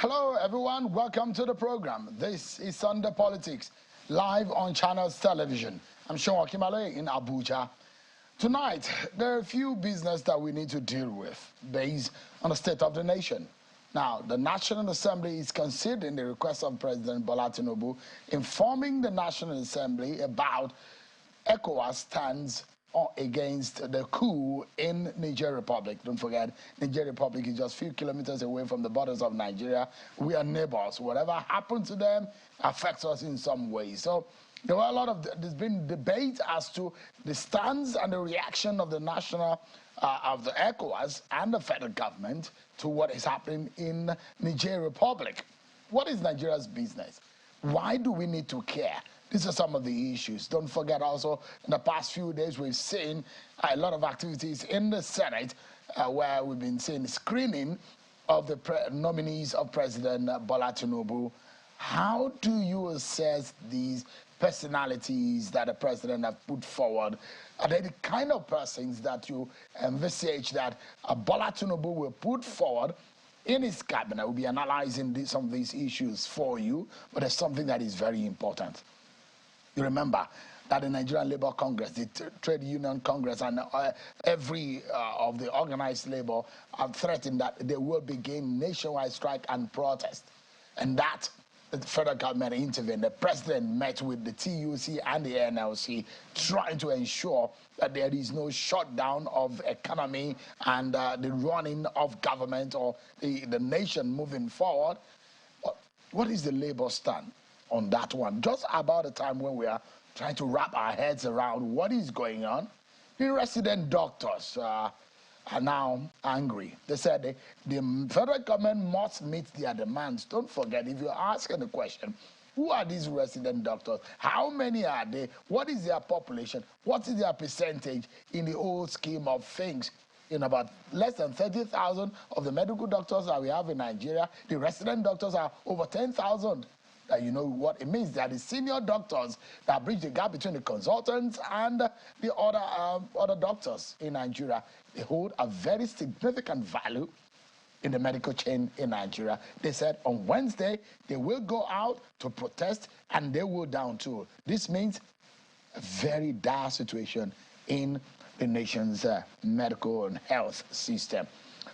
Hello, everyone. Welcome to the program. This is Sunday Politics, live on Channels Television. I'm Sean Akimale in Abuja. Tonight, there are a few business that we need to deal with based on the state of the nation. Now, the National Assembly is considering the request of President Bola Tinubu informing the National Assembly about ECOWAS stands against the coup in Niger Republic. Don't forget, Niger Republic is just a few kilometers away from the borders of Nigeria. We are neighbors. Whatever happens to them affects us in some way. So there were a lot of, there's been debate as to the stance and the reaction of the national, of the ECOWAS and the federal government to what is happening in Niger Republic. What is Nigeria's business? Why do we need to care? These are some of the issues. Don't forget also, in the past few days, we've seen a lot of activities in the Senate where we've been seeing screening of the nominees of President Bola Tinubu. How do you assess these personalities that the president has put forward? Are they the kind of persons that you envisage that Bola Tinubu will put forward in his cabinet? We'll be analyzing some of these issues for you, but there's something that is very important. You remember that the Nigerian Labour Congress, the Trade Union Congress, and every of the organized labor have threatened that they will begin nationwide strike and protest. And that the federal government intervened. The president met with the TUC and the NLC, trying to ensure that there is no shutdown of economy and the running of government or the nation moving forward. What is the Labour stand on that one? Just about the time when we are trying to wrap our heads around what is going on, the resident doctors are now angry. They said the federal government must meet their demands. Don't forget, if you're asking the question, who are these resident doctors? How many are they? What is their population? What is their percentage in the whole scheme of things? In about less than 30,000 of the medical doctors that we have in Nigeria, the resident doctors are over 10,000. You know what it means? That the senior doctors that bridge the gap between the consultants and the other doctors in Nigeria. They hold a very significant value in the medical chain in Nigeria. They said on Wednesday they will go out to protest and they will down tool. This means a very dire situation in the nation's medical and health system.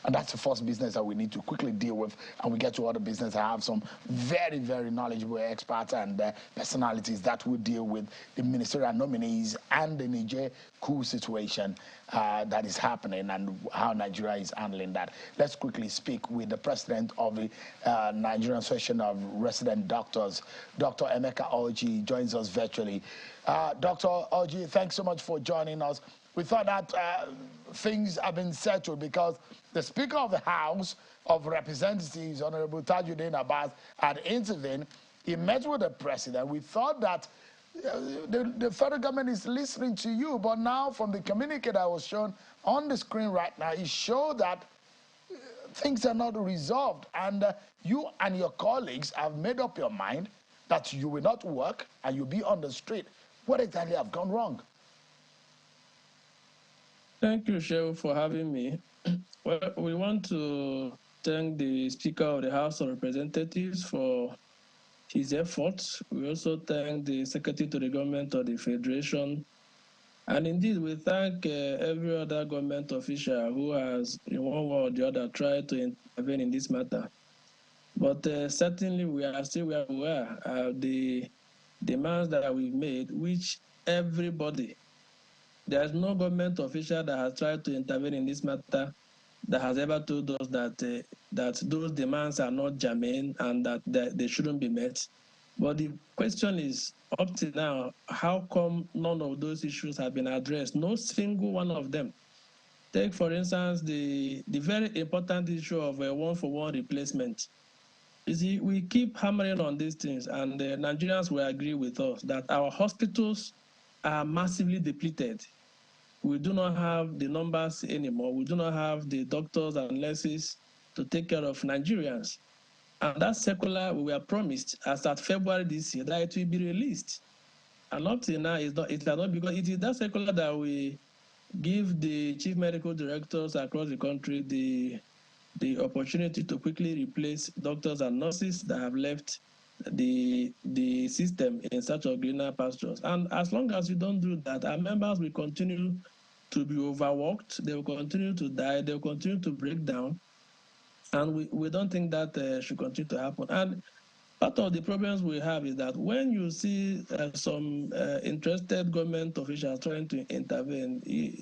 And that's the first business that we need to quickly deal with. And we get to other business. I have some very, very knowledgeable experts and personalities that will deal with the ministerial nominees and the Niger coup situation that is happening and how Nigeria is handling that. Let's quickly speak with the president of the Nigerian Association of Resident Doctors, Dr. Emeka Orji, joins us virtually. Dr. Orji, thanks so much for joining us. We thought that things have been settled because the Speaker of the House of Representatives, Honorable Tajuddin Abbas, had intervened. He met with the president. We thought that the federal government is listening to you, but now from the communique that was shown on the screen right now, it showed that things are not resolved. And you and your colleagues have made up your mind that you will not work and you'll be on the street. What exactly have gone wrong? Thank you, Shehu, for having me. Well, we want to thank the Speaker of the House of Representatives for his efforts. We also thank the Secretary to the Government of the Federation. And indeed, we thank every other government official who has, in one way or the other, tried to intervene in this matter. But certainly, we are still aware of the demands that we've made, which everybody, there's no government official that has tried to intervene in this matter that has ever told us that that those demands are not germane and that they shouldn't be met. But the question is, up to now, how come none of those issues have been addressed? No single one of them. Take, for instance, the very important issue of a one-for-one replacement. You see, we keep hammering on these things, and the Nigerians will agree with us that our hospitals are massively depleted. We do not have the numbers anymore. We do not have the doctors and nurses to take care of Nigerians. And that circular we were promised as at February this year that it will be released. And up till now, it has not, because it is that circular that we give the chief medical directors across the country the the opportunity to quickly replace doctors and nurses that have left the system in search of greener pastures. And as long as you don't do that, our members will continue to be overworked, they will continue to die, they will continue to break down. And we don't think that should continue to happen. And part of the problems we have is that when you see some interested government officials trying to intervene,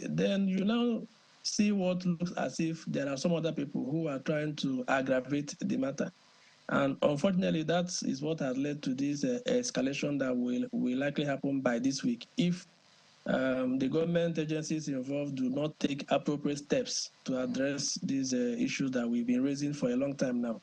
then you now see what looks as if there are some other people who are trying to aggravate the matter. And unfortunately, that is what has led to this escalation that will likely happen by this week if the government agencies involved do not take appropriate steps to address these issues that we've been raising for a long time now.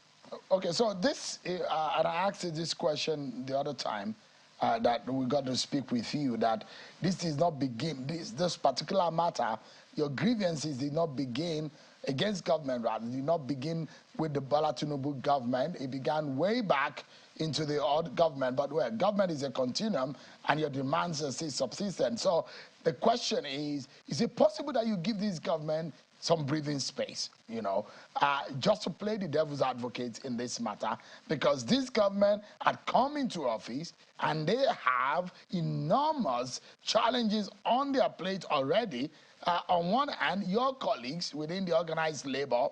Okay, so this, and I asked you this question the other time that we got to speak with you, that this did not begin, this particular matter, your grievances did not begin against government, rather, did not begin with the Bola Tinubu government. It began way back into the old government, but where government is a continuum and your demands are still subsistent. So the question is it possible that you give this government some breathing space, you know, just to play the devil's advocate in this matter, because this government had come into office and they have enormous challenges on their plate already. On one hand, your colleagues within the organized labor,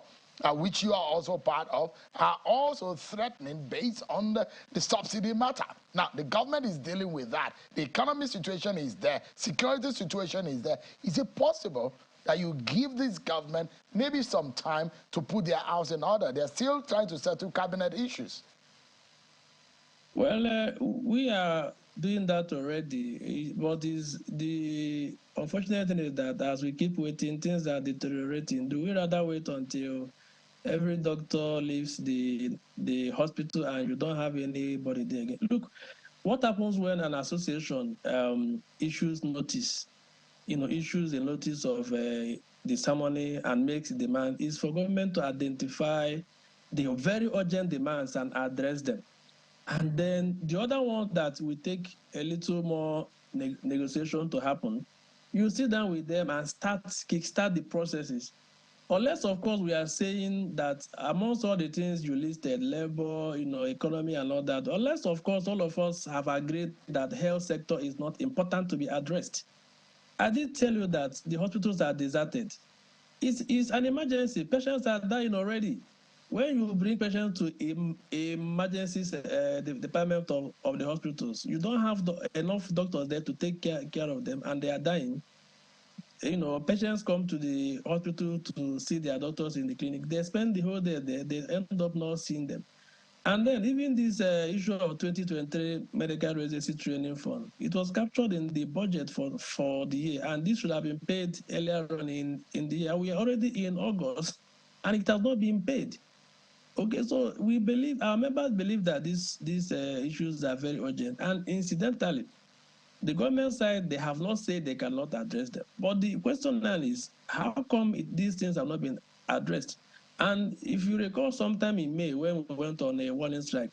which you are also part of, are also threatening based on the subsidy matter. Now, the government is dealing with that. The economic situation is there. Security situation is there. Is it possible that you give this government maybe some time to put their house in order? They're still trying to settle cabinet issues. Well, we are doing that already, but is the unfortunate thing is that as we keep waiting, things are deteriorating. Do we rather wait until every doctor leaves the hospital and you don't have anybody there again? Look, what happens when an association issues notice, issues a notice of the ceremony and makes demand is for government to identify the very urgent demands and address them. And then the other one that will take a little more negotiation to happen, you sit down with them and kickstart the processes. Unless, of course, we are saying that amongst all the things you listed, labor, economy and all that, unless, of course, all of us have agreed that the health sector is not important to be addressed. I did tell you that the hospitals are deserted. It's an emergency. Patients are dying already. When you bring patients to emergency department of the hospitals, you don't have enough doctors there to take care of them, and they are dying. Patients come to the hospital to see their doctors in the clinic. They spend the whole day there. They end up not seeing them. And then even this issue of 2023 medical residency training fund, it was captured in the budget for the year, and this should have been paid earlier on in the year. We are already in August, and it has not been paid. Okay, so our members believe that these issues are very urgent, and incidentally, the government side, they have not said they cannot address them. But the question now is, how come these things have not been addressed? And if you recall, sometime in May, when we went on a warning strike,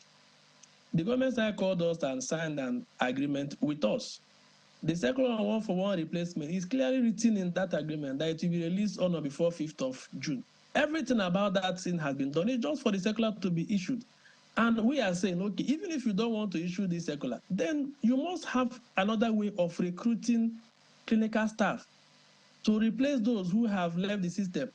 the government side called us and signed an agreement with us. The second one-for-one replacement is clearly written in that agreement that it will be released on or before 5th of June. Everything about that thing has been done. It's just for the circular to be issued. And we are saying, okay, even if you don't want to issue this circular, then you must have another way of recruiting clinical staff to replace those who have left the system.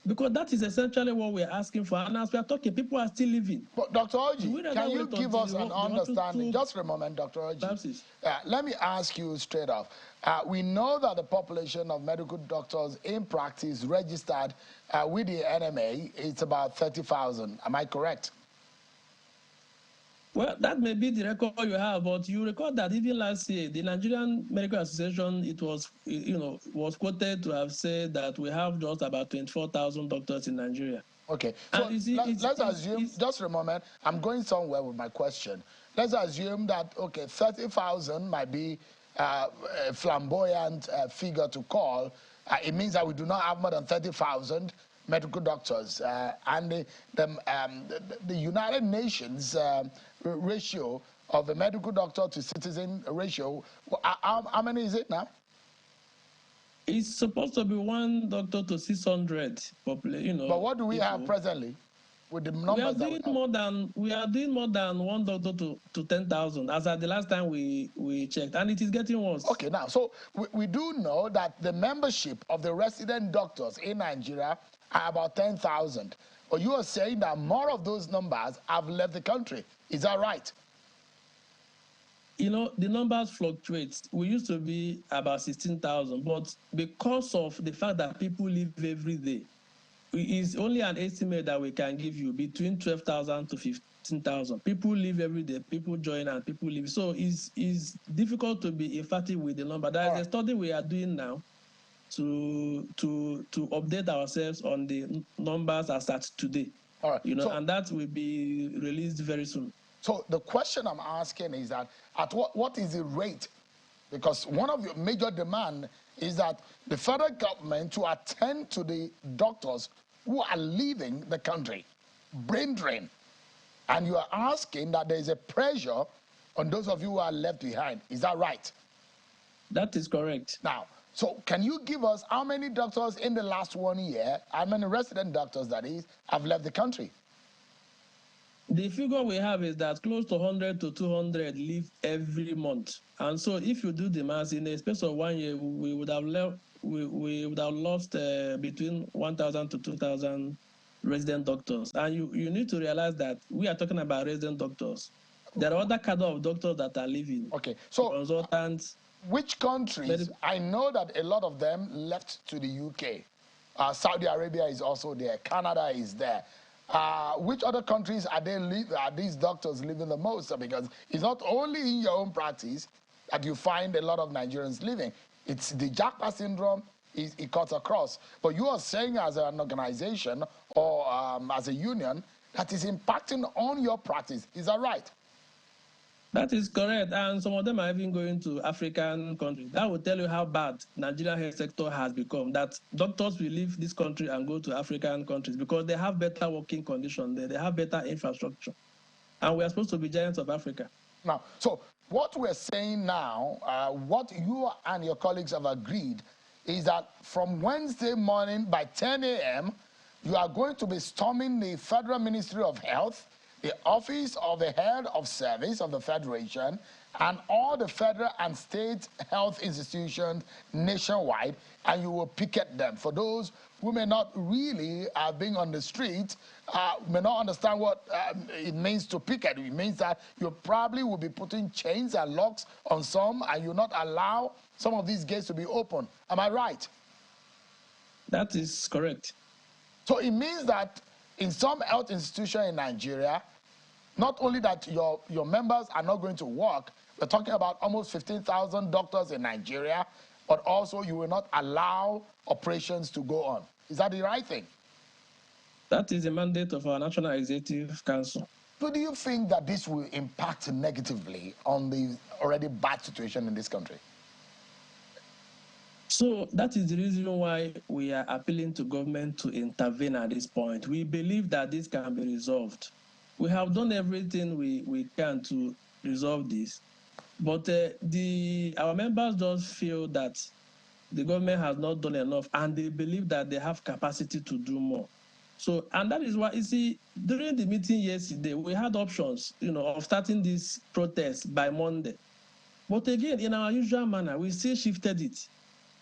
Because that is essentially what we're asking for. And as we are talking, people are still living. But Dr. Oji, can you give us an understanding? Just for a moment, Dr. Oji. Let me ask you straight off. We know that the population of medical doctors in practice registered with the NMA is about 30,000. Am I correct? Well, that may be the record you have, but you record that even last year, the Nigerian Medical Association, it was, was quoted to have said that we have just about 24,000 doctors in Nigeria. Okay, so let's assume, just for a moment, I'm going somewhere with my question. Let's assume that, okay, 30,000 might be a flamboyant figure to call. It means that we do not have more than 30,000 medical doctors. And the United Nations ratio of a medical doctor to citizen ratio, how many is it now? It's supposed to be 1 doctor to 600 population. But what do we have presently with the numbers that we have? We are doing more than 1 doctor to 10,000 as at the last time we checked, and it is getting worse. Okay, now, so we do know that the membership of the resident doctors in Nigeria are about 10,000. But you are saying that more of those numbers have left the country. Is that right? The numbers fluctuate. We used to be about 16,000, but because of the fact that people live every day, it's only an estimate that we can give you between 12,000 to 15,000. People live every day, people join and people live. So it's difficult to be emphatic with the number. There's a study we are doing now to update ourselves on the numbers as at today. All right. And that will be released very soon. So the question I'm asking is that at what is the rate? Because one of your major demand is that the federal government to attend to the doctors who are leaving the country, brain drain. And you are asking that there is a pressure on those of you who are left behind. Is that right? That is correct. Now, so can you give us how many doctors in the last 1 year, how many resident doctors that is, have left the country? The figure we have is that close to 100 to 200 leave every month. And so if you do the math, in the space of 1 year, we would have lost between 1,000 to 2,000 resident doctors. And you need to realize that we are talking about resident doctors. There are other cadre of doctors that are leaving. Okay, so consultants. Which countries? I know that a lot of them left to the UK. Saudi Arabia is also there. Canada is there. Which other countries are these doctors living the most? Because it's not only in your own practice that you find a lot of Nigerians living. It's the Japa syndrome. It cuts across. But you are saying as an organization or as a union that is impacting on your practice. Is that right? That is correct, and some of them are even going to African countries. That will tell you how bad Nigerian health sector has become, that doctors will leave this country and go to African countries because they have better working conditions there, they have better infrastructure. And we are supposed to be giants of Africa. Now, so what we're saying now, what you and your colleagues have agreed is that from Wednesday morning by 10 a.m., you are going to be storming the Federal Ministry of Health, the Office of the Head of Service of the Federation, and all the federal and state health institutions nationwide, and you will picket them. For those who may not really being on the street, may not understand what it means to picket. It means that you probably will be putting chains and locks on some, and you'll not allow some of these gates to be open. Am I right? That is correct. So it means that in some health institution in Nigeria, not only that your members are not going to work, we're talking about almost 15,000 doctors in Nigeria, but also you will not allow operations to go on. Is that the right thing? That is the mandate of our National Executive Council. So do you think that this will impact negatively on the already bad situation in this country? So that is the reason why we are appealing to government to intervene at this point. We believe that this can be resolved. We have done everything we can to resolve this, but our members just feel that the government has not done enough, and they believe that they have capacity to do more. So, and that is why, you see, during the meeting yesterday, we had options, of starting this protest by Monday. But again, in our usual manner, we still shifted it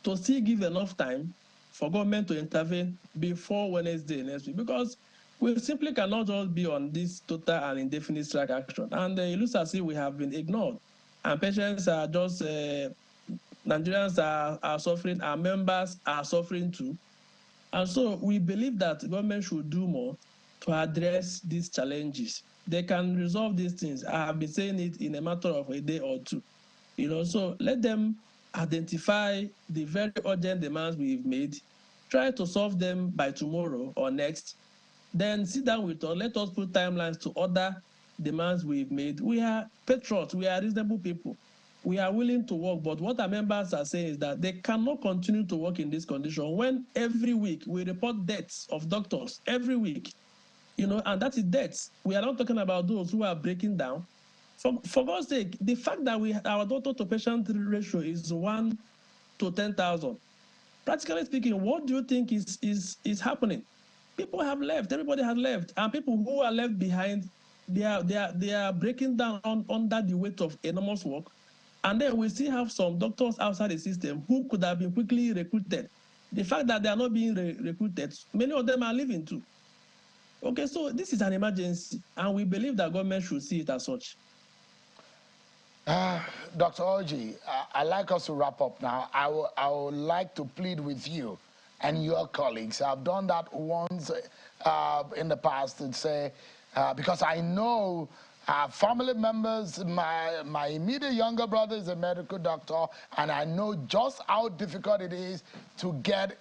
to still give enough time for government to intervene before Wednesday next week, because we simply cannot just be on this total and indefinite strike action. And it looks as if we have been ignored. And patients are just, Nigerians are suffering, our members are suffering too. And so we believe that the government should do more to address these challenges. They can resolve these things. I have been saying it in a matter of a day or two. So let them identify the very urgent demands we've made, try to solve them by tomorrow or next, then sit down with us, let us put timelines to other demands we've made. We are patriots, we are reasonable people. We are willing to work, but what our members are saying is that they cannot continue to work in this condition when every week we report deaths of doctors, every week, and that is deaths. We are not talking about those who are breaking down. For God's sake, the fact that our doctor to patient ratio is 1 to 10,000, Practically speaking, what do you think is happening? People have left. Everybody has left, and people who are left behind, they are breaking down under the weight of enormous work. And then we still have some doctors outside the system who could have been quickly recruited. The fact that they are not being recruited, many of them are leaving too. Okay, so this is an emergency, and we believe that government should see it as such. Dr. Oji, I'd like us to wrap up now. I would like to plead with you and your colleagues. I've done that once in the past to say, because I know family members, my immediate younger brother is a medical doctor, and I know just how difficult it is to get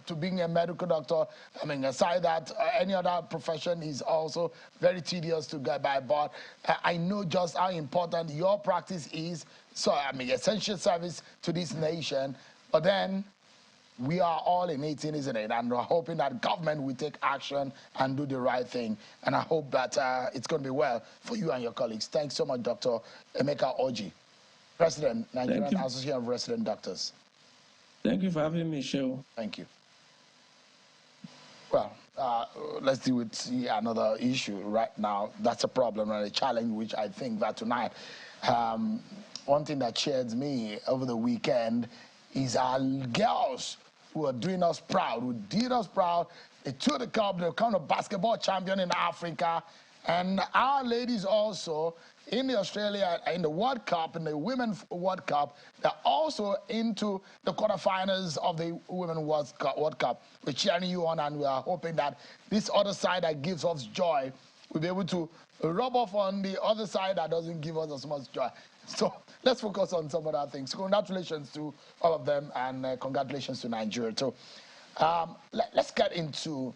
to being a medical doctor. I mean, aside that, any other profession is also very tedious to get by, but I know just how important your practice is. So, I mean, essential service to this nation, but then we are all in 18, isn't it? And we're hoping that government will take action and do the right thing. And I hope that it's going to be well for you and your colleagues. Thanks so much, Dr. Emeka Oji, President, Nigerian Association of Resident Doctors. Thank you for having me, Shehu. Thank you. Well, let's deal with another issue right now. That's a problem and a challenge, which I think that tonight, one thing that cheered me over the weekend is our girls who are doing us proud, who did us proud. They took the cup, they're kind of basketball champion in Africa. And our ladies also in the Australia, in the World Cup, in the Women's World Cup, they're also into the quarterfinals of the Women's World Cup. We're cheering you on, and we are hoping that this other side that gives us joy will be able to rub off on the other side that doesn't give us as much joy. So let's focus on some other things. Congratulations to all of them, and congratulations to Nigeria too. Let's get into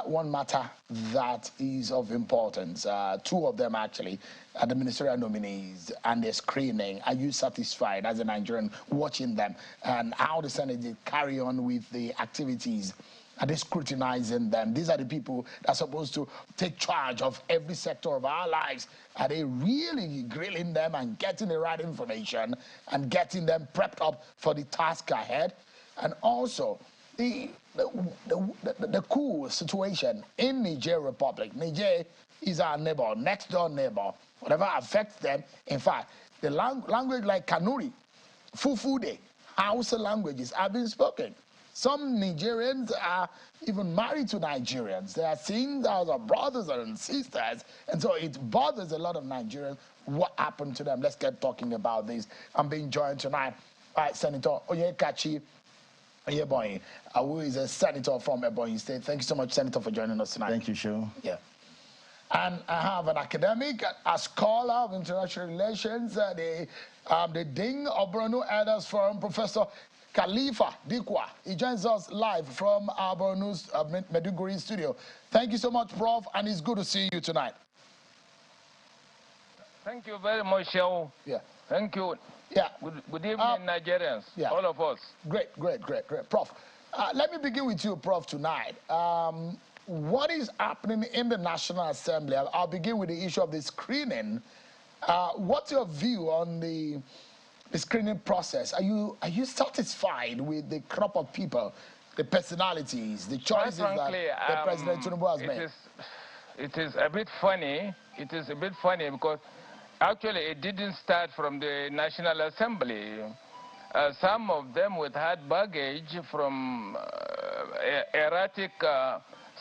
one matter that is of importance. Two of them actually, the ministerial nominees and their screening. Are you satisfied as a Nigerian watching them, and how the Senate did carry on with the activities? Are they scrutinizing them? These are the people that are supposed to take charge of every sector of our lives. Are they really grilling them and getting the right information and getting them prepped up for the task ahead? And also, the coup situation in Niger Republic. Niger is our neighbor, next door neighbor. Whatever affects them, in fact, the language like Kanuri, Fufude, Hausa languages have been spoken. Some Nigerians are even married to Nigerians. They are seen as brothers and sisters, and so it bothers a lot of Nigerians. What happened to them? Let's get talking about this. I'm being joined tonight by Senator Onyekachi Oyeboyin, who is a senator from Ebonyi State. Thank you so much, Senator, for joining us tonight. Thank you, Shehu. Yeah. And I have an academic, a scholar of international relations, the Dean of Borno Elders Forum, Professor Khalifa Dikwa. He joins us live from our Borno's Maiduguri studio. Thank you so much, Prof, and it's good to see you tonight. Thank you very much, Shehu. Yeah. Thank you. Yeah. Good evening, Nigerians, yeah. all of us. Great. Prof, let me begin with you, Prof, tonight. What is happening in the National Assembly? I'll begin with the issue of the screening. What's your view on the screening process? Are you satisfied with the crop of people, the personalities, the choices frankly, that President Tinubu has made? It is a bit funny. It is a bit funny because actually it didn't start from the National Assembly. Some of them would had baggage from erratic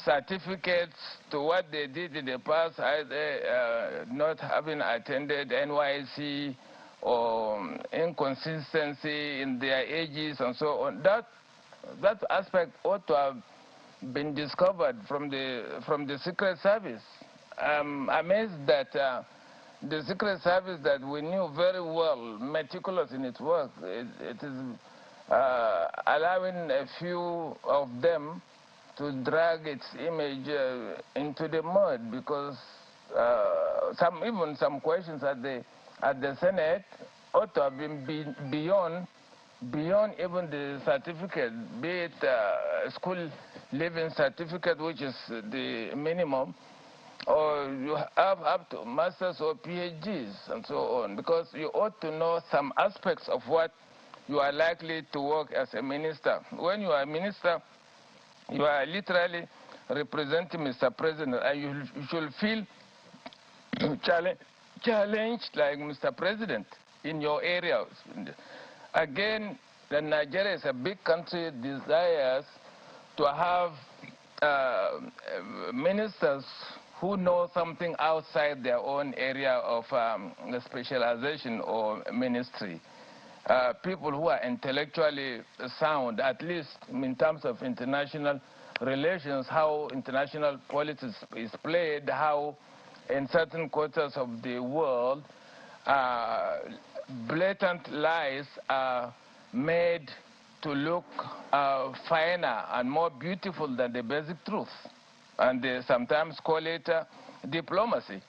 certificates to what they did in the past, either not having attended NYC or inconsistency in their ages and so on. That aspect ought to have been discovered from the Secret Service. I'm amazed that the Secret Service that we knew very well, meticulous in its work, it is allowing a few of them to drag its image into the mud, because even some questions at the Senate ought to have been beyond even the certificate, be it school living certificate, which is the minimum, or you have up to masters or PhDs and so on, because you ought to know some aspects of what you are likely to work as a minister. When you are a minister, you are literally representing Mr. President, and you should feel challenged like Mr. President in your area. Again, Nigeria is a big country, desires to have ministers who know something outside their own area of specialization or ministry. People who are intellectually sound, at least in terms of international relations, how international politics is played, how in certain quarters of the world, blatant lies are made to look finer and more beautiful than the basic truth. And they sometimes call it diplomacy.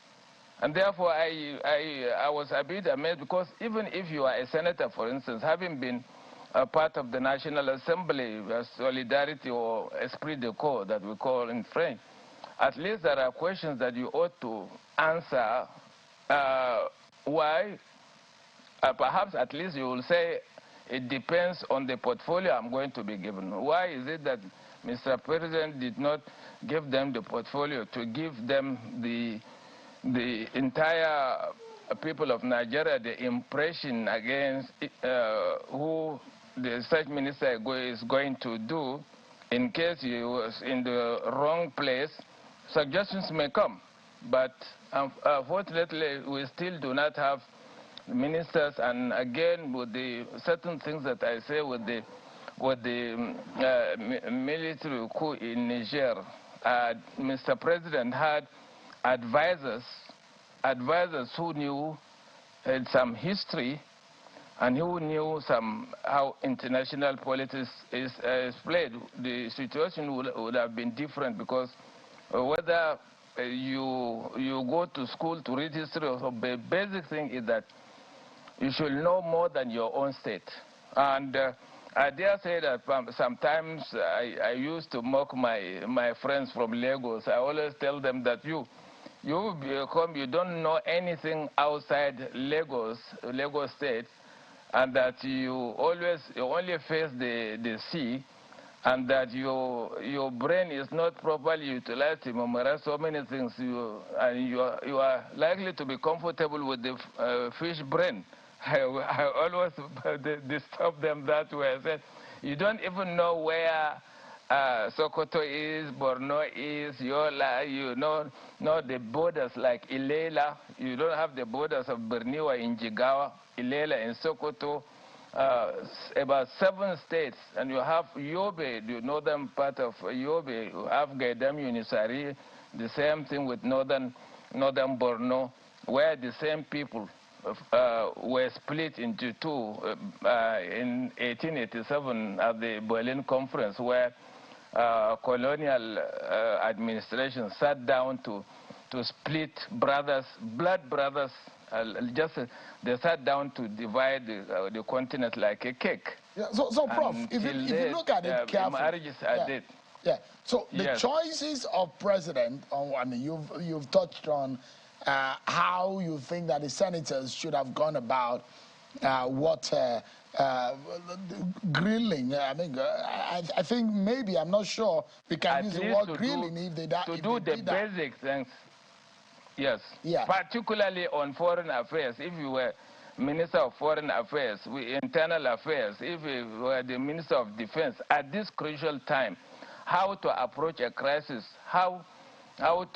And therefore, I was a bit amazed, because even if you are a senator, for instance, having been a part of the National Assembly, solidarity or esprit de corps that we call in French, at least there are questions that you ought to answer. Why? Perhaps at least you will say it depends on the portfolio I'm going to be given. Why is it that Mr. President did not give them the portfolio to give them the entire people of Nigeria the impression against who the such minister is going to do? In case he was in the wrong place, suggestions may come. But unfortunately, we still do not have ministers, and again, with the certain things that I say with the military coup in Niger, Mr. President had advisors who knew some history and who knew how international politics is played. The situation would have been different, because whether you go to school to read history, or the basic thing is that you should know more than your own state. And I dare say that sometimes I used to mock my friends from Lagos. I always tell them that you don't know anything outside Lagos state, and that you only face the sea, and that your brain is not properly utilized to memorize so many things, and you are likely to be comfortable with the fish brain. I always disturb them that way. I said, you don't even know where Sokoto is, Borno is, Yola, you know the borders like Ilela. You don't have the borders of Berniwa in Jigawa, Ilela in Sokoto, about 7 states. And you have Yobe, the northern part of Yobe. You have Gaidam Unisari, the same thing with northern Borno, where the same people were split into two in 1887 at the Berlin Conference, where colonial administration sat down to split brothers, blood brothers. They sat down to divide the continent like a cake. Yeah, so Prof, if you look at it carefully, marriages are dead. Yeah. So the choices of president, I mean, you've touched on how you think that the senators should have gone about what grilling. I mean, I think maybe, I'm not sure we can use the word grilling if they to do the basic things. Yes. Yeah. Particularly on foreign affairs. If you were Minister of Foreign Affairs, Internal Affairs, if you were the Minister of Defense, at this crucial time, how to approach a crisis, how not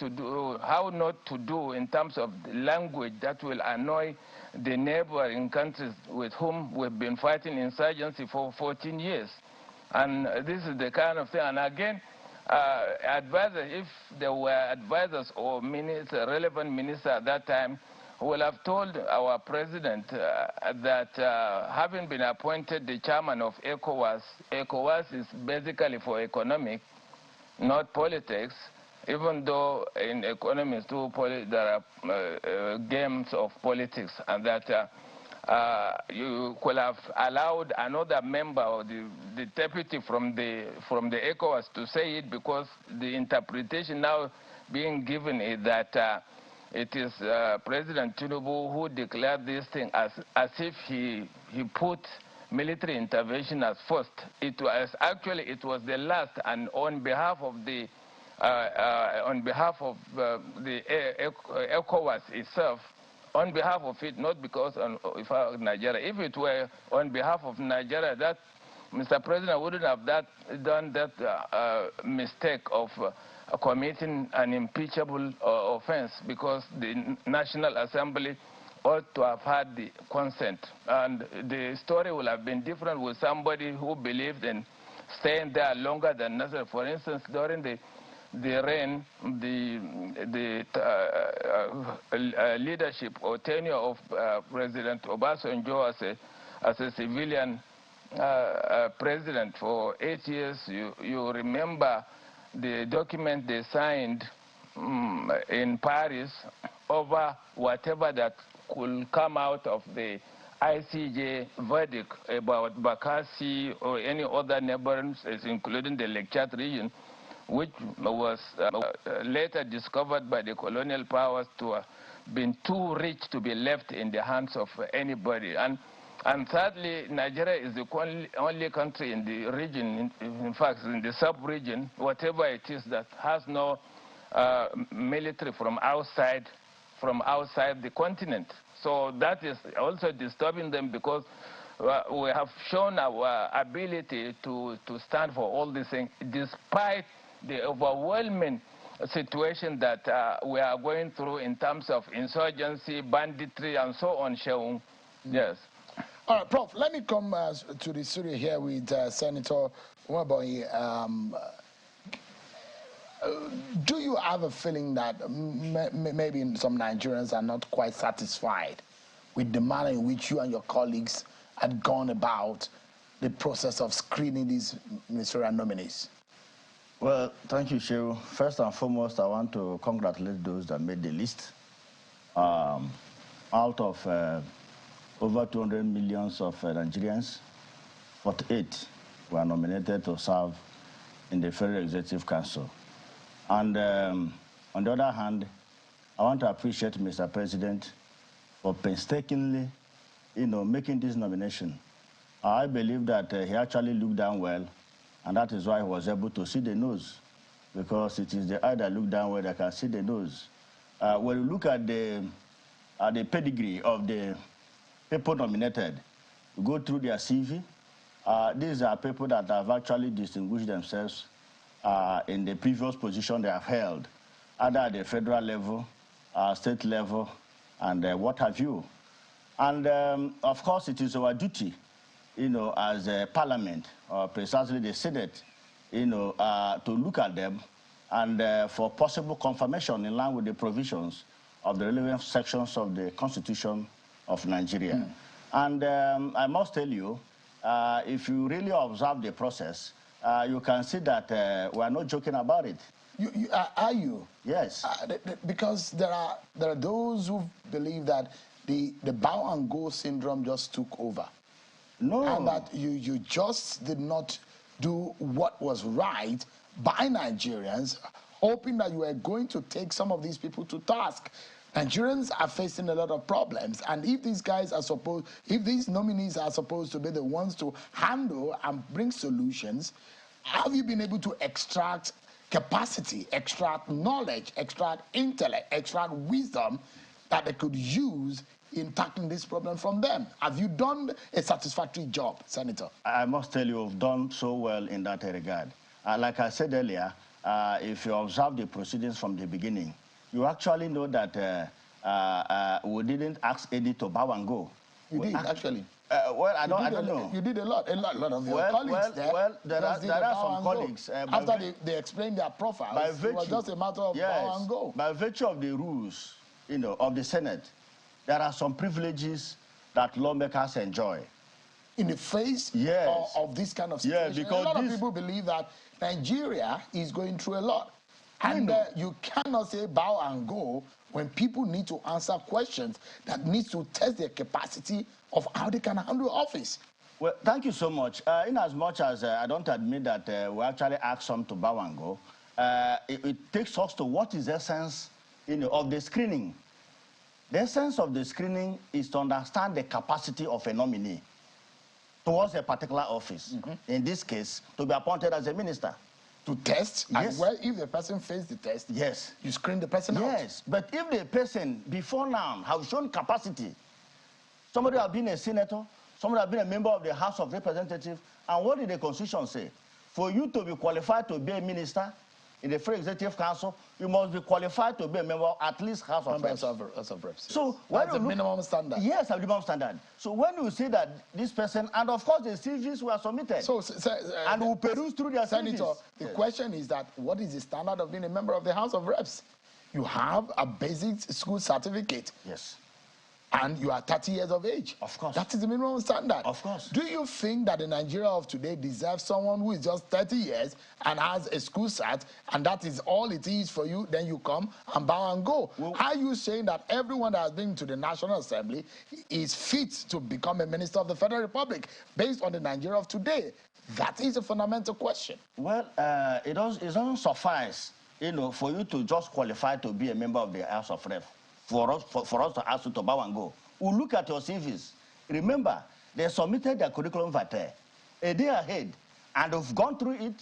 to do in terms of language that will annoy the neighboring countries with whom we've been fighting insurgency for 14 years. And this is the kind of thing. And again, advisors, if there were advisors or relevant minister at that time, will have told our president that having been appointed the chairman of ECOWAS is basically for economic, not politics, even though in economies too, there are games of politics, and that you could have allowed another member or the deputy from the ECOWAS to say it, because the interpretation now being given is that it is President Tinubu who declared this thing as if he put military intervention as first. It was actually the last, and on behalf of the ECOWAS itself, on behalf of it, not because of Nigeria. If it were on behalf of Nigeria, that Mr. President wouldn't have done that mistake of committing an impeachable offense, because the National Assembly ought to have had the consent. And the story would have been different with somebody who believed in staying there longer than necessary. For instance, during the reign, the leadership or tenure of President Obasanjo as a civilian president for 8 years, you remember the document they signed in Paris over whatever that could come out of the ICJ verdict about Bakassi or any other neighbors, including the Lake Chad region, which was later discovered by the colonial powers to have been too rich to be left in the hands of anybody. And thirdly, Nigeria is the only country in the region, in fact, in the sub-region, whatever it is, that has no military from outside the continent. So that is also disturbing them, because we have shown our ability to stand for all these things, despite the overwhelming situation that we are going through in terms of insurgency, banditry, and so on, Sheung. Yes. All right, Prof, let me come to the studio here with Senator Waboy. Do you have a feeling that maybe some Nigerians are not quite satisfied with the manner in which you and your colleagues had gone about the process of screening these ministerial nominees? Well, thank you, Shehu. First and foremost, I want to congratulate those that made the list. Out of over 200 million of Nigerians, 48 were nominated to serve in the Federal Executive Council. And on the other hand, I want to appreciate Mr. President for painstakingly, making this nomination. I believe that he actually looked down well, and that is why he was able to see the nose, because it is the eye that look down well that can see the nose. When you look at the pedigree of the people nominated, you go through their CV, these are people that have actually distinguished themselves in the previous position they have held, either at the federal level, state level, and what have you. And of course, it is our duty, as a parliament, or precisely the Senate, to look at them and for possible confirmation in line with the provisions of the relevant sections of the Constitution of Nigeria. And I must tell you, if you really observe the process, you can see that we are not joking about it. Are you? Yes. Because there are those who believe that the bow and go syndrome just took over. No. And that you just did not do what was right by Nigerians, hoping that you were going to take some of these people to task. Nigerians are facing a lot of problems, and if these nominees are supposed to be the ones to handle and bring solutions, have you been able to extract capacity, extract knowledge, extract intellect, extract wisdom that they could use in tackling this problem from them? Have you done a satisfactory job, Senator? I must tell you, we've done so well in that regard. Like I said earlier, if you observe the proceedings from the beginning, you actually know that we didn't ask Eddie to bow and go. You did, actually. Well, I don't know. You did a lot of your colleagues there. Well, there are some colleagues. After they explained their profiles, it was just a matter of bow and go. By virtue of the rules, of the Senate, there are some privileges that lawmakers enjoy. In the face of this kind of situation, because a lot of people believe that Nigeria is going through a lot. And you cannot say bow and go when people need to answer questions that need to test their capacity of how they can handle office. Well, thank you so much. In as much as I don't admit that we actually ask some to bow and go, it takes us to what is the essence of the screening. The essence of the screening is to understand the capacity of a nominee. towards a particular office. In this case, to be appointed as a minister. To test? Yes. And well, if the person fails the test, yes, you screen the person out? Yes, but if the person before now have shown capacity, somebody have been a senator, somebody have been a member of the House of Representatives, and what did the Constitution say? For you to be qualified to be a minister in the Federal Executive Council, you must be qualified to be a member of at least House of Reps. House of Reps. So that's the minimum standard. Yes, a minimum standard. So when you see that this person, and of course the CVs were submitted, and we peruse through their Senator, CVs. the question is that what is the standard of being a member of the House of Reps? You have a basic school certificate. Yes. And you are 30 years of age. Of course. That is the minimum standard. Of course. Do you think that the Nigeria of today deserves someone who is just 30 years and has a school cert, and that is all it is for you, then you come and bow and go? Well, are you saying that everyone that has been to the National Assembly is fit to become a minister of the Federal Republic based on the Nigeria of today? That is a fundamental question. Well, it doesn't suffice, for you to just qualify to be a member of the House of Reps. For us to ask you to bow and go. We'll look at your CVs. Remember, they submitted their curriculum vitae a day ahead, and they've gone through it,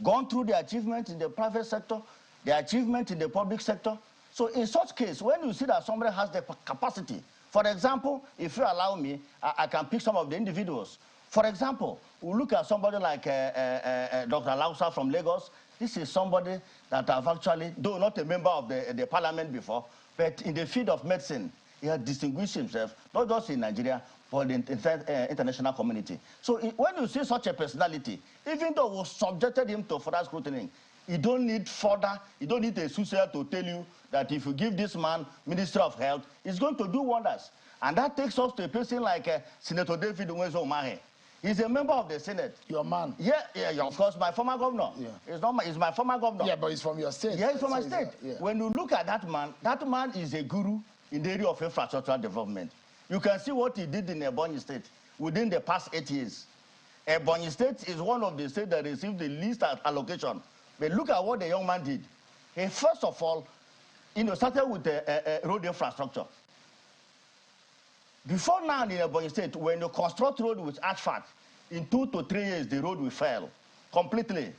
gone through the achievement in the private sector, the achievement in the public sector. So in such case, when you see that somebody has the capacity, for example, if you allow me, I can pick some of the individuals. For example, we'll look at somebody like Dr. Lausa from Lagos. This is somebody that have actually, though not a member of the parliament before, but in the field of medicine, he has distinguished himself, not just in Nigeria, but in the international community. So when you see such a personality, even though we subjected him to further scrutiny, you don't need a soothsayer to tell you that if you give this man Ministry of Health, it's going to do wonders. And that takes us to a person like Senator David Uwezo Umahi. He's a member of the Senate. Your man? Yeah, of course, my former governor. Yeah. He's my former governor. Yeah, but he's from your state. Yeah, he's from my state. Yeah. When you look at that man is a guru in the area of infrastructural development. You can see what he did in Ebonyi State within the past 8 years. Ebonyi State is one of the states that received the least allocation. But look at what the young man did. He first of all, started with road infrastructure. Before now in Ebonyi State, when you construct road with asphalt, in 2 to 3 years, the road will fail completely.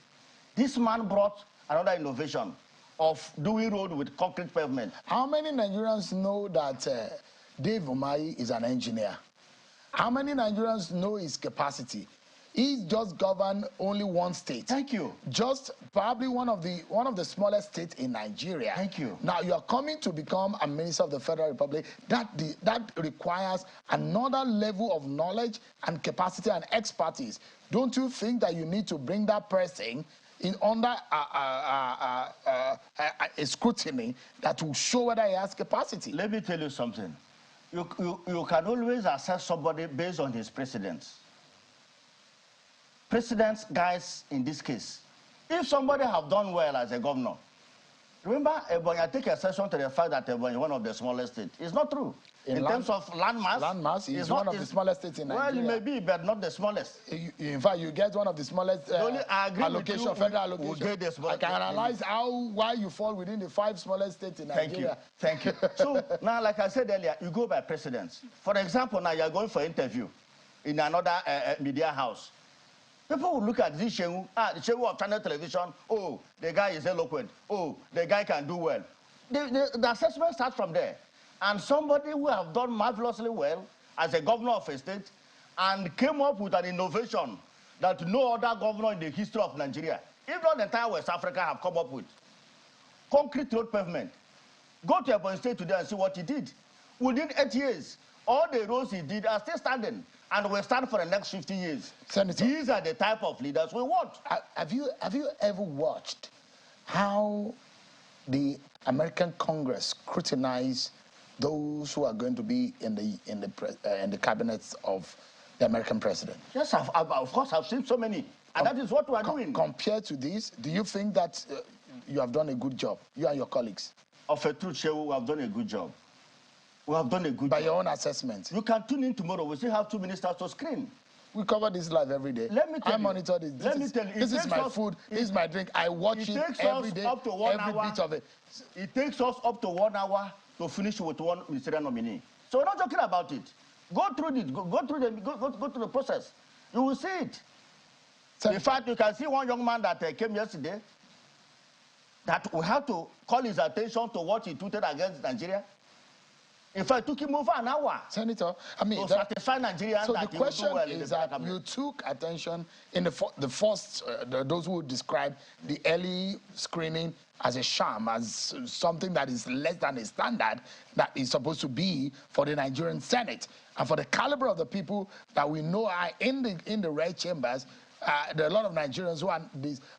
This man brought another innovation of doing road with concrete pavement. How many Nigerians know that Dave Umahi is an engineer? How many Nigerians know his capacity? He's just governed only one state. Thank you. Just probably one of the smallest states in Nigeria. Thank you. Now you are coming to become a minister of the Federal Republic. That requires another level of knowledge and capacity and expertise. Don't you think that you need to bring that person in under a scrutiny that will show whether he has capacity? Let me tell you something. You can always assess somebody based on his precedents. Precedents, guys, in this case. If somebody have done well as a governor, remember, Ebonyi, I take exception to the fact that Ebonyi is one of the smallest states. It's not true. In terms of landmass. Landmass is one of the smallest states in Nigeria. Well, it may be, but not the smallest. In fact, you get one of the smallest allocation, federal allocation. I can analyze why you fall within the 5 smallest states in Nigeria. Thank you. So now, like I said earlier, you go by precedents. For example, now you're going for interview in another media house. People will look at this Shehu, the Shehu of channel television. Oh, the guy is eloquent. Oh, the guy can do well. The assessment starts from there. And somebody who have done marvelously well as a governor of a state and came up with an innovation that no other governor in the history of Nigeria, if not the entire West Africa, have come up with. Concrete road pavement. Go to Ebonyi State today and see what he did. Within 8 years, all the roads he did are still standing and will stand for the next 50 years. Senator, these are the type of leaders we want. Have you ever watched how the American Congress scrutinize those who are going to be in the cabinets of the American president? Yes, of course, I've seen so many. And that is what we are doing. Compared to this, do you think that you have done a good job, you and your colleagues? Of a truth, Shehu, we have done a good job. We have done a good job. By your own assessment? You can tune in tomorrow. We still have 2 ministers to screen. We cover this live every day. Let me tell you. I monitor this. This is my food. This is my drink. I watch it every day, every bit of it. It takes us up to 1 hour to finish with one ministerial nominee. So we're not talking about it. Go through it. Go through the process. You will see it. In fact, you can see one young man that came yesterday that we have to call his attention to what he tweeted against Nigeria. In fact, it took him over an hour. Senator, I mean, to satisfy Nigerians. So that the question well is that you took attention in the first, those who described the early screening as a sham, as something that is less than a standard that is supposed to be for the Nigerian Senate. And for the caliber of the people that we know are in the red chambers, there are a lot of Nigerians who are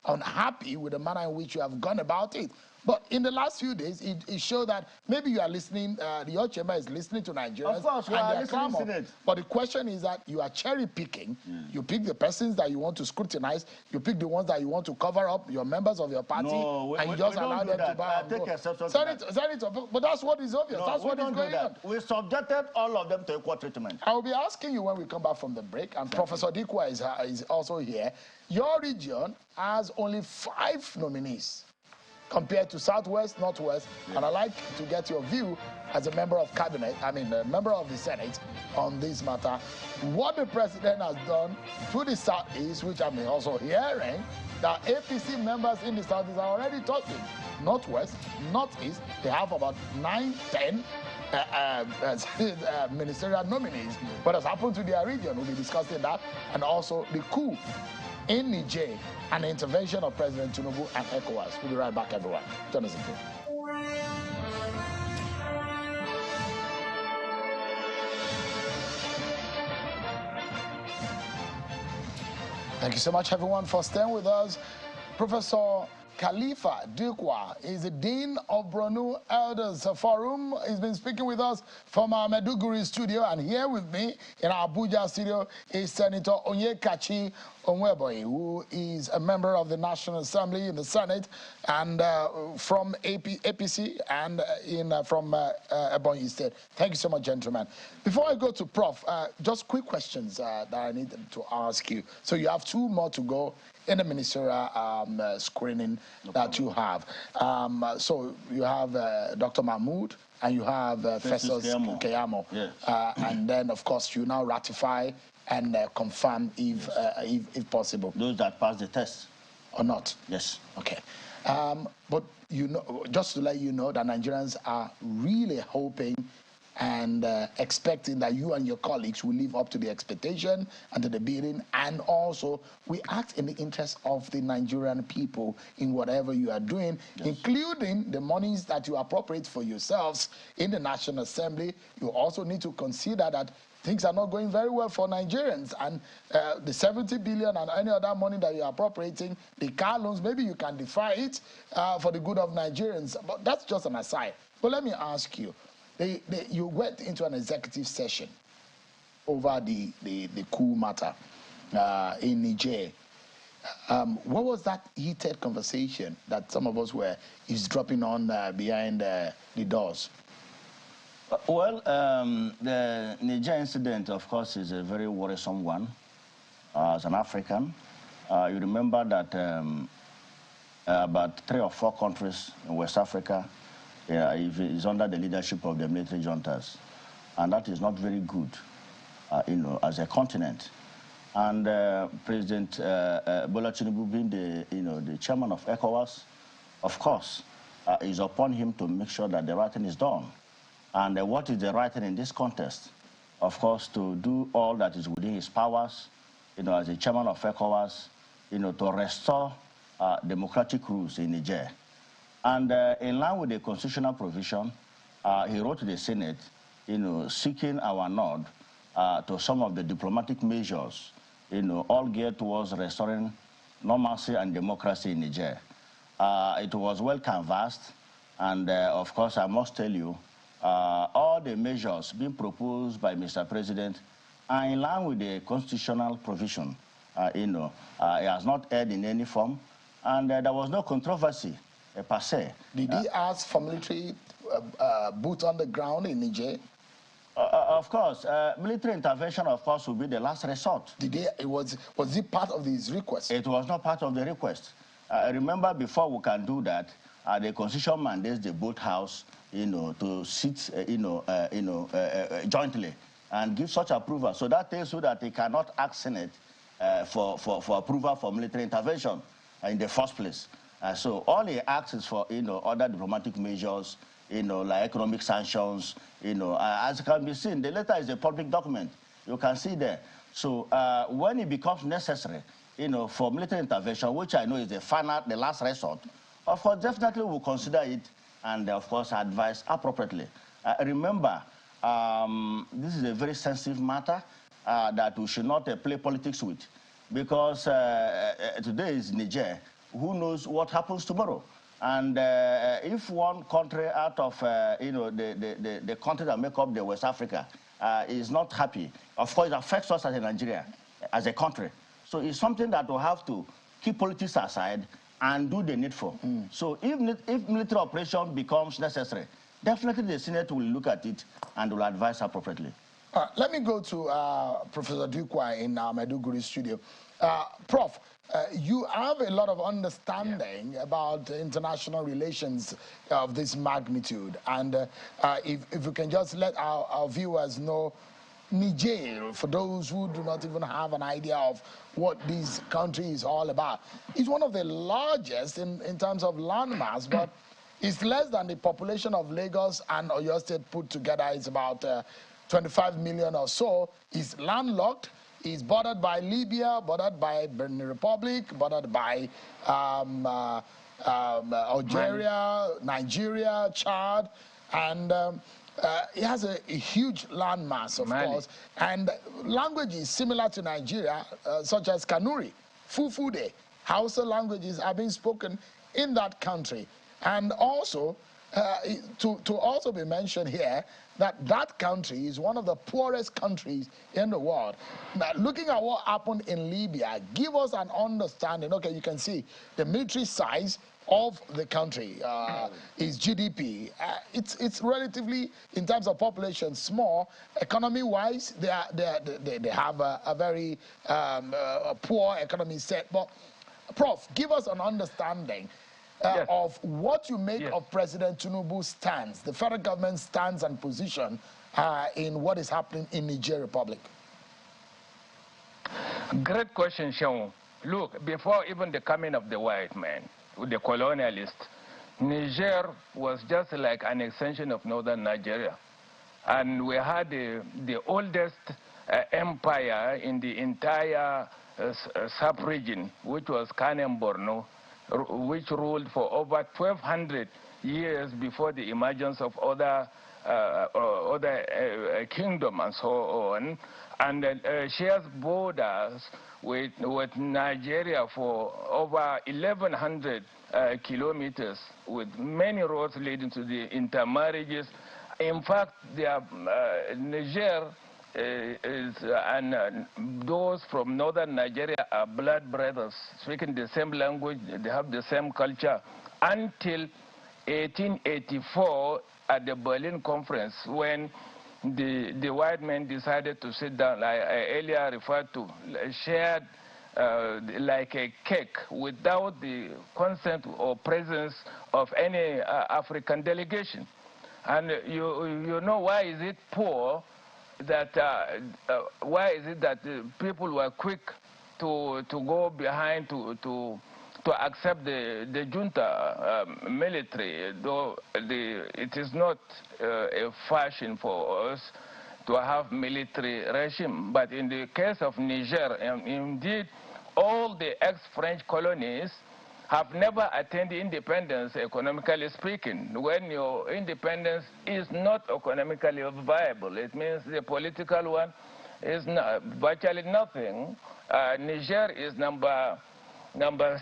unhappy with the manner in which you have gone about it. But in the last few days, it showed that maybe you are listening, your chamber is listening to Nigerians. Of course, we are listening to it. But the question is that you are cherry picking. You pick the persons that you want to scrutinize. You pick the ones that you want to cover up, your members of your party, and you just allow them to buy and go. Senator, but that's what is obvious. That's what is going on. We subjected all of them to equal treatment. I will be asking you when we come back from the break, and Professor Dikwa is also here. Your region has only 5 nominees compared to Southwest, Northwest, and I'd like to get your view as a member of cabinet, a member of the Senate on this matter. What the president has done to the Southeast, which I'm also hearing, that APC members in the Southeast are already talking. Northwest, Northeast, they have about 9, 10 ministerial nominees. What has happened to their region? We'll be discussing that. And also the coup in Niger and the intervention of President Tinubu and ECOWAS. We'll be right back, everyone. Join us again. Thank you so much, everyone, for staying with us. Professor Khalifa Dikwa is the Dean of Borno Elders Forum. He's been speaking with us from our Maiduguri studio, and here with me in our Abuja studio is Senator Onyekachi Onweboyi, who is a member of the National Assembly in the Senate and from APC and from Ebonyi State. Thank you so much, gentlemen. Before I go to Prof, just quick questions that I need to ask you. So you have 2 more to go in the ministerial screening that you have. So you have Dr. Mahmoud and you have Festus Keyamo. Yes. And then, of course, you now ratify and confirm if possible. Those that pass the test. Or not? Yes. Okay. But you know, just to let you know that Nigerians are really hoping and expecting that you and your colleagues will live up to the expectation and to the bidding, and also we act in the interest of the Nigerian people in whatever you are doing, including the monies that you appropriate for yourselves in the National Assembly. You also need to consider that things are not going very well for Nigerians, and the 70 billion and any other money that you're appropriating, the car loans, maybe you can defer it for the good of Nigerians. But that's just an aside. But let me ask you, you went into an executive session over the coup matter in Niger. What was that heated conversation that some of us were eavesdropping on behind the doors? Well, the Niger incident, of course, is a very worrisome one. As an African, you remember that about 3 or 4 countries in West Africa is under the leadership of the military juntas, and that is not very good, as a continent. And President Bola Tinubu, being the chairman of ECOWAS, of course, is upon him to make sure that the right thing is done. And what is the right thing in this context? Of course, to do all that is within his powers, as the chairman of ECOWAS, to restore democratic rules in Niger. And in line with the constitutional provision, he wrote to the Senate, seeking our nod to some of the diplomatic measures, all geared towards restoring normalcy and democracy in Niger. It was well canvassed, and of course, I must tell you, all the measures being proposed by Mr. President are in line with the constitutional provision. It has not erred in any form, and there was no controversy per se. Did he ask for military boots on the ground in Niger? Of course, military intervention, of course, will be the last resort. Was it part of his request? It was not part of the request. Remember, before we can do that, the constitution mandates the both house, to sit, jointly and give such approval. So that tells you that he cannot ask Senate, for approval for military intervention in the first place. So all he asks is for, other diplomatic measures, like economic sanctions, as can be seen. The letter is a public document. You can see there. So when it becomes necessary, for military intervention, which I know is the last resort, of course, definitely we'll consider it and, of course, advise appropriately. Remember, this is a very sensitive matter that we should not play politics with, because today is Niger. Who knows what happens tomorrow? And if one country out of the country that make up the West Africa is not happy, of course, it affects us as a Nigeria, as a country. So it's something that we'll have to keep politics aside and do the needful. So if military operation becomes necessary, definitely the Senate will look at it and will advise appropriately. Let me go to Professor Dukwa in our Maiduguri studio. Prof, you have a lot of understanding about international relations of this magnitude. And if you can just let our viewers know, Niger, for those who do not even have an idea of what this country is all about, is one of the largest in terms of landmass, but it's less than the population of Lagos and Oyo State put together. It's about 25 million or so. It's landlocked. It's bordered by Libya, bordered by Benin Republic, bordered by Algeria, Nigeria, Chad, and it has a huge landmass, of course, and languages similar to Nigeria, such as Kanuri, Fufude, Hausa languages are being spoken in that country. And also, to also be mentioned here, that country is one of the poorest countries in the world. Now, looking at what happened in Libya, give us an understanding. Okay, you can see the military size of the country is GDP. It's relatively, in terms of population, small. Economy-wise, they have a very poor economy set. But, Prof, give us an understanding of what you make of President Tinubu's stance, the federal government's stance and position in what is happening in Niger Republic. Great question, Sean. Look, before even the coming of the white man, the colonialist, Niger was just like an extension of northern Nigeria. And we had the oldest empire in the entire sub-region, which was Kanem Borno, which ruled for over 1,200 years before the emergence of other kingdoms and so on, and shares borders with Nigeria for over 1,100 kilometers, with many roads leading to the intermarriages. In fact, Niger and those from northern Nigeria are blood brothers, speaking the same language, they have the same culture, until 1884 at the Berlin Conference, when the white men decided to sit down, like I earlier referred to, shared like a cake without the consent or presence of any African delegation. And you know why is it poor? That why is it that people were quick to go behind to accept the junta military, though it is not a fashion for us to have military regime. But in the case of Niger, indeed, all the ex-French colonies have never attained independence, economically speaking. When your independence is not economically viable, it means the political one is virtually nothing. Niger is number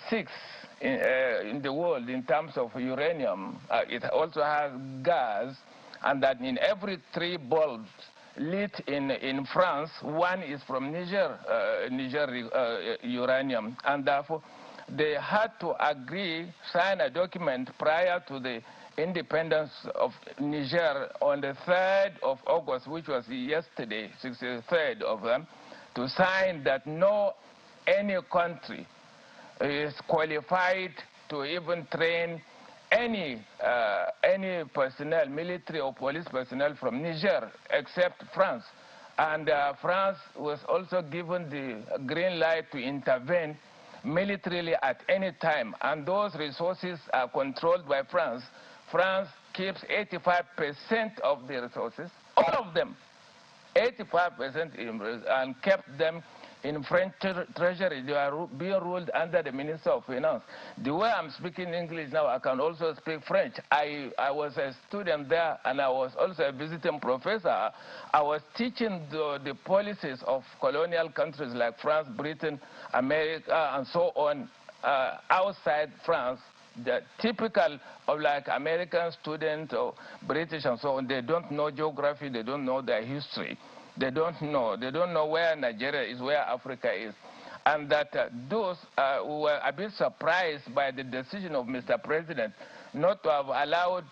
6 in the world in terms of uranium. It also has gas, and that in every 3 bulbs lit in France, 1 is from Niger uranium, and therefore they had to agree, sign a document prior to the independence of Niger on the 3rd of August, which was yesterday, 63rd of them, to sign that any country is qualified to even train any personnel, military or police personnel from Niger, except France. And France was also given the green light to intervene militarily at any time, and those resources are controlled by France. France keeps 85% of the resources, all of them, 85%, and kept them in French treasury. They are being ruled under the Minister of Finance. The way I'm speaking English now, I can also speak French. I was a student there, and I was also a visiting professor. I was teaching the policies of colonial countries like France, Britain, America, and so on, outside France. The typical of like American students or British and so on, they don't know geography, they don't know their history. They don't know where Nigeria is, where Africa is. And that those were a bit surprised by the decision of Mr. President not to have allowed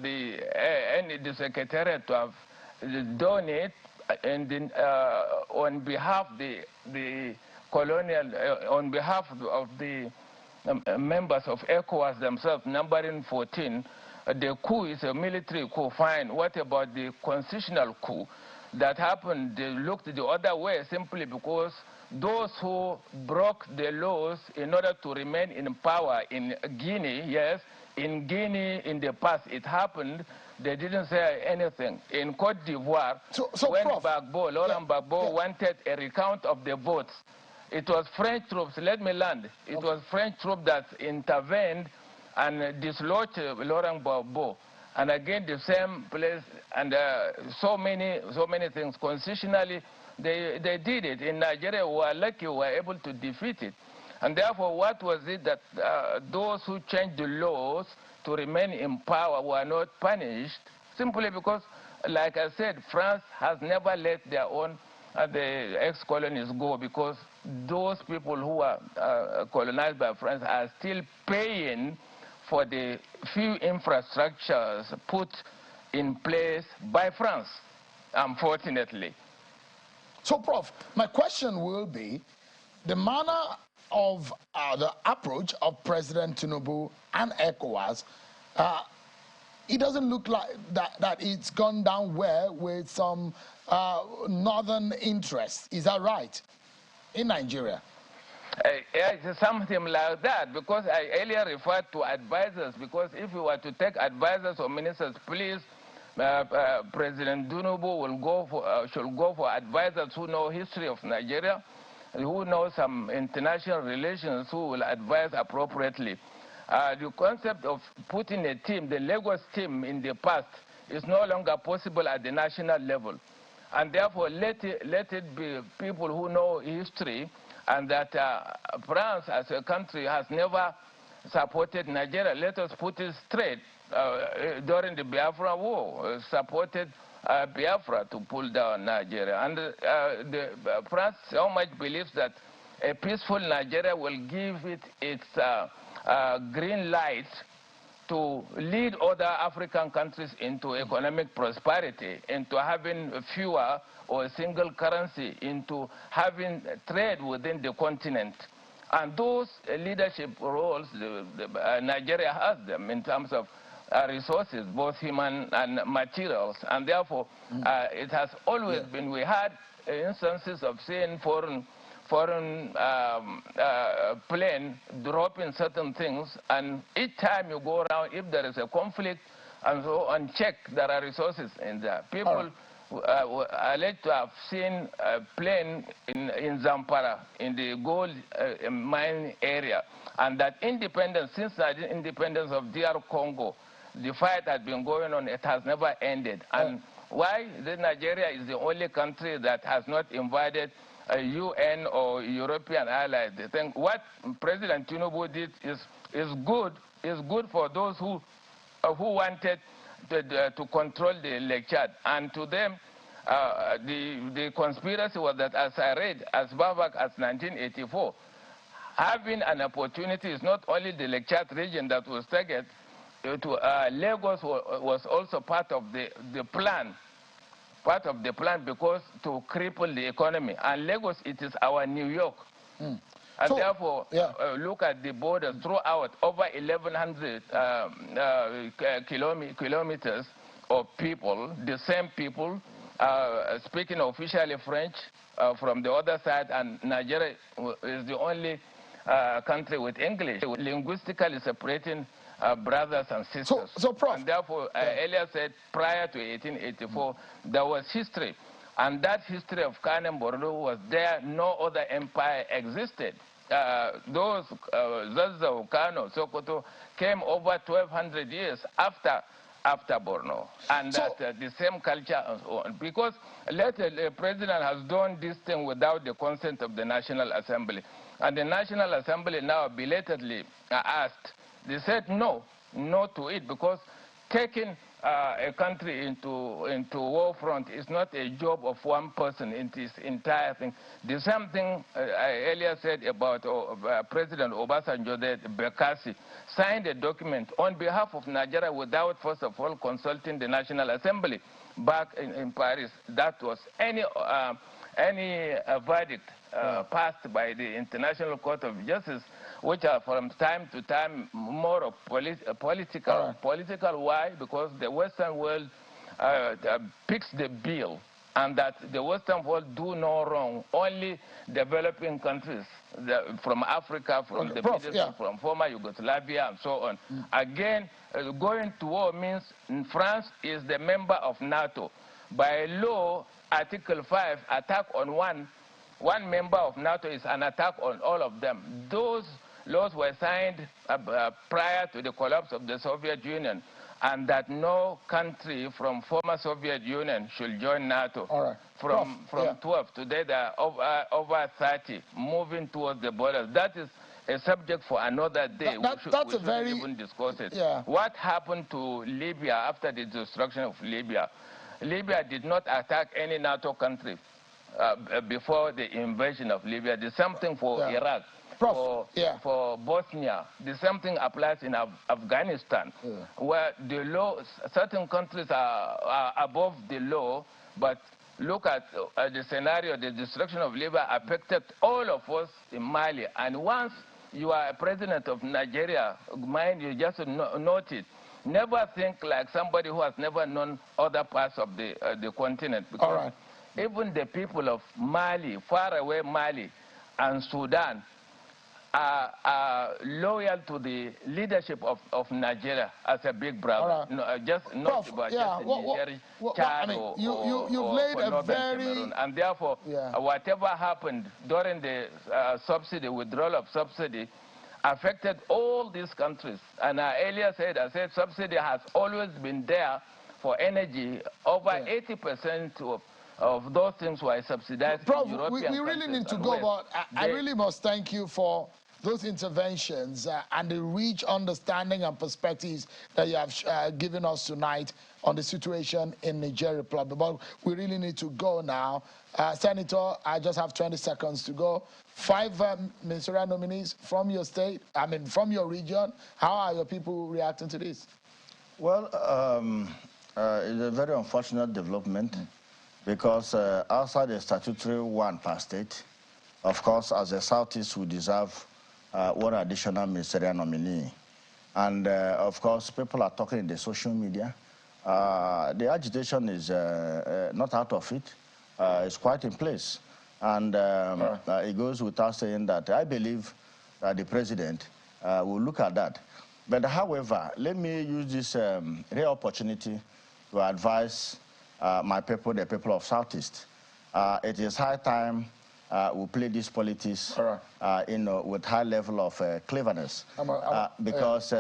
the Secretariat to have donate on behalf of the colonial, on behalf of the members of ECOWAS themselves, numbering 14. The coup is a military coup, fine. What about the constitutional coup that happened? They looked the other way simply because those who broke the laws in order to remain in power in Guinea, yes, in Guinea in the past it happened, they didn't say anything. In Cote d'Ivoire, when Laurent Gbagbo wanted a recount of the votes, it was French troops, let me land, it was French troops that intervened and dislodged Laurent Gbagbo. And again, the same place, and so many things. Constitutionally, they did it. In Nigeria, we were lucky we were able to defeat it. And therefore, what was it that those who changed the laws to remain in power were not punished? Simply because, like I said, France has never let their own the ex-colonies go, because those people who are colonized by France are still paying for the few infrastructures put in place by France, unfortunately. So, Prof, my question will be, the manner of the approach of President Tinubu and ECOWAS, it doesn't look like that it's gone down well with some northern interests. Is that right, in Nigeria? It's something like that, because I earlier referred to advisors, because if you were to take advisors or ministers, please, President Tinubu will go for, should go for advisors who know history of Nigeria, who know some international relations, who will advise appropriately. The concept of putting a team, the Lagos team in the past, is no longer possible at the national level. And therefore, let it be people who know history, and that France as a country has never supported Nigeria. Let us put it straight. During the Biafra War, supported Biafra to pull down Nigeria. And France so much believes that a peaceful Nigeria will give it its green light to lead other African countries into economic prosperity, into having fewer or a single currency, into having trade within the continent. And those leadership roles, Nigeria has them in terms of resources, both human and materials. And therefore, it has always been, we had instances of seeing foreign plane dropping certain things, and each time you go around, if there is a conflict and so on, check there are resources in there. People alleged to have seen a plane in Zamfara, in the gold mine area, and that independence, since the independence of DR Congo, the fight has been going on, it has never ended. And why? Nigeria is the only country that has not invited a UN or European allies. They think what President Tinubu did is good for those who wanted to control the Lake Chad. And to them, the conspiracy was that, as I read, as far back as 1984, having an opportunity is not only the Lake Chad region that was targeted. Lagos was also part of the plan. Part of the plan, because to cripple the economy. And Lagos, it is our New York. And so, therefore, look at the borders throughout, over 1,100 kilometers of people, the same people speaking officially French from the other side, and Nigeria is the only country with English, linguistically separating brothers and sisters. So Prof. And therefore, earlier said prior to 1884, there was history. And that history of Kanem Borno was there. No other empire existed. Those Zazzau, Kano, Sokoto came over 1,200 years after Borno, and that the same culture and so on. Because later the president has done this thing without the consent of the National Assembly. And the National Assembly now belatedly asked, they said no to it, because taking a country into war front is not a job of one person in this entire thing. The same thing I earlier said about President Obasanjo, that Bekasi signed a document on behalf of Nigeria without first of all consulting the National Assembly back in Paris. That was any verdict passed by the International Court of Justice, which are from time to time more of political. Political, why? Because the Western world picks the bill, and that the Western world do no wrong. Only developing countries from Africa, from the Middle East, from former Yugoslavia, and so on. Again, going to war means France is the member of NATO. By law, Article 5, attack on one member of NATO is an attack on all of them. Those laws were signed prior to the collapse of the Soviet Union, and that no country from former Soviet Union should join NATO. All right. From 12, today there are over 30 moving towards the borders. That is a subject for another day. We shouldn't even discuss it. What happened to Libya after the destruction of Libya? Libya did not attack any NATO country before the invasion of Libya. The same thing for Iraq. For Bosnia, the same thing applies in Afghanistan, where the law, certain countries are above the law, but look at the scenario. The destruction of Libya affected all of us in Mali, and once you are a president of Nigeria, mind you, just note it. Never think like somebody who has never known other parts of the continent, because even the people of Mali, far away Mali and Sudan, are loyal to the leadership of Nigeria as a big brother. No, just not about just Nigeria, Chad, you've laid a very... Cameroon. And therefore, whatever happened during the withdrawal of subsidy, affected all these countries. And I earlier said, subsidy has always been there for energy. Over 80% of those things were subsidized. Prof, we really need to go, but I really must thank you for those interventions and the rich understanding and perspectives that you have given us tonight on the situation in Niger Republic. But we really need to go now. Senator, I just have 20 seconds to go. 5 ministerial nominees from your state, from your region. How are your people reacting to this? Well, it's a very unfortunate development because outside the statutory 1 per state, of course, as a Southeast, we deserve 1 additional ministerial nominee. And of course, people are talking in the social media. The agitation is not out of it. It's quite in place. And it goes without saying that I believe that the president will look at that. But however, let me use this rare opportunity to advise my people, the people of Southeast. It is high time we play this politics with high level of cleverness. Because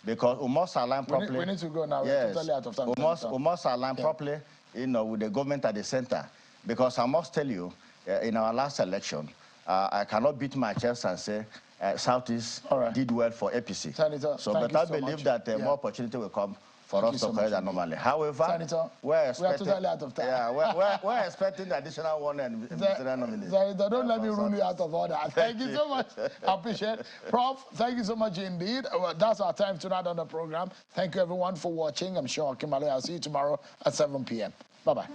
we must align properly. We need to go now. We're totally out of time. We must align properly, with the government at the center. Because I must tell you, in our last election, I cannot beat my chest and say Southeast did well for APC. Senator, but I believe that more opportunity will come for us to correct that normally. However, Senator, we're totally out of time. Yeah, we're expecting the additional 1 and nominees. Senator, don't let me rule you out of order. Thank you so much. I appreciate it. Prof, thank you so much indeed. Well, that's our time tonight on the program. Thank you everyone for watching. I'm sure Kimale, I'll see you tomorrow at 7 p.m. Bye-bye.